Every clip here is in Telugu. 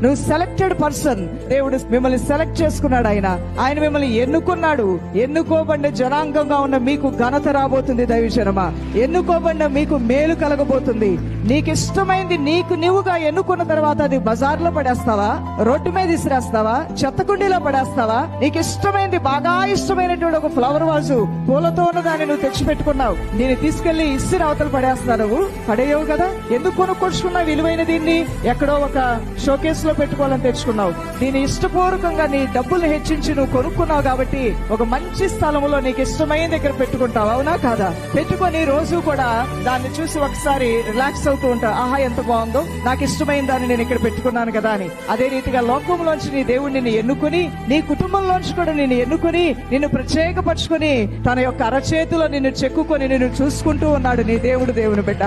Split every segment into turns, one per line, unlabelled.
నువ్వు సెలెక్టెడ్ పర్సన్. దేవుడు మిమ్మల్ని సెలెక్ట్ చేసుకున్నాడు. ఆయన మిమ్మల్ని ఎన్నుకున్నాడు. ఎన్నుకోబడిన జనాంగంగా ఉన్న మీకు ఘనత రాబోతుంది. దైవజనమా, ఎన్నుకోబడిన మీకు మేలు కలగబోతుంది. నీకు ఇష్టమైంది నీకు నువ్వుగా ఎన్నుకున్న తర్వాత అది బజార్లో పడేస్తావా, రోడ్డు మీద ఇసిరేస్తావా, చెత్తకుండీలో పడేస్తావా? నీకు ఇష్టమైంది, బాగా ఇష్టమైనటువంటి ఒక ఫ్లవర్ వాజు పూలతో ఉన్న దాన్ని నువ్వు తెచ్చి పెట్టుకున్నావు. దీన్ని తీసుకెళ్లి ఇసిరి అవతల పడేస్తున్నావు. నువ్వు పడేయవు కదా. ఎందుకు కొనుక్కొచ్చుకున్నావు? విలువైన దీన్ని ఎక్కడో ఒక షోకేస్ లో పెట్టుకోవాలని తెచ్చుకున్నావు. దీని ఇష్టపూర్వకంగా నీ డబ్బులు హెచ్చించి నువ్వు కొనుక్కున్నావు కాబట్టి ఒక మంచి స్థలంలో నీకు ఇష్టమైన దగ్గర పెట్టుకుంటావు. అవునా కాదా? పెట్టుకొని రోజు కూడా దాన్ని చూసి ఒకసారి రిలాక్స్ అవుతూ ఉంటావు. ఆహా, ఎంత బాగుందో, నాకు ఇష్టమైన దాన్ని నేను ఇక్కడ పెట్టుకున్నాను కదా అని. అదే రీతిగా లోకంలోంచి నీ దేవుడు నిన్ను ఎన్నుకుని, నీ కుటుంబంలోంచి కూడా నిన్ను ఎన్నుకుని, నిన్ను ప్రత్యేకపరచుకుని తన యొక్క అరచేతిలో నిన్ను చెక్కుకొని నిన్ను చూసుకుంటూ ఉన్నాడు నీ దేవుడు. దేవుని బిడ్డ,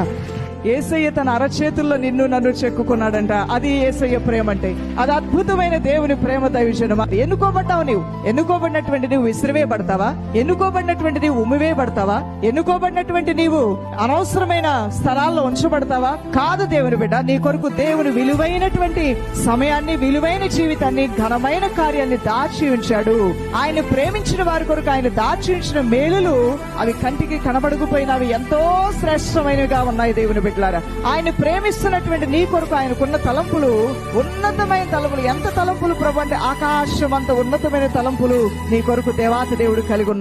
యేసయ్య తన అరచేతుల్లో నిన్ను నన్ను చెక్కుకున్నాడంట. అది యేసయ్య ప్రేమ అంటే. అది అద్భుతమైన దేవుని ప్రేమ. దైవజనమా, ఎన్నుకోబడ్డావు. నీవు ఎన్నుకోబడినటువంటి నీవు విసిరివేయబడతావా? ఎన్నుకోబడినటువంటి నీవు ఉమ్మివేయబడతావా? ఎన్నుకోబడినటువంటి నీవు అనవసరమైన స్థలాల్లో ఉంచబడతావా? కాదు దేవుని బిడ్డ. నీ కొరకు దేవుని విలువైనటువంటి సమయాన్ని, విలువైన జీవితాన్ని, ఘనమైన కార్యాన్ని దాచి ఉంచాడు. ఆయన ప్రేమించిన వారి కొరకు ఆయన దాచి ఉంచిన మేలులు అవి కంటికి కనబడకపోయినా అవి ఎంతో శ్రేష్టమైనవిగా ఉన్నాయి. దేవుని ఆయన ప్రేమిస్తున్నటువంటి నీ కొరకు ఆయనకున్న తలంపులు ఉన్నతమైన తలంపులు. ఎంత తలంపులు ప్రభు అంటే ఆకాశం అంత ఉన్నతమైన తలంపులు నీ కొరకు దేవాతి దేవుడు కలిగి ఉన్నాడు.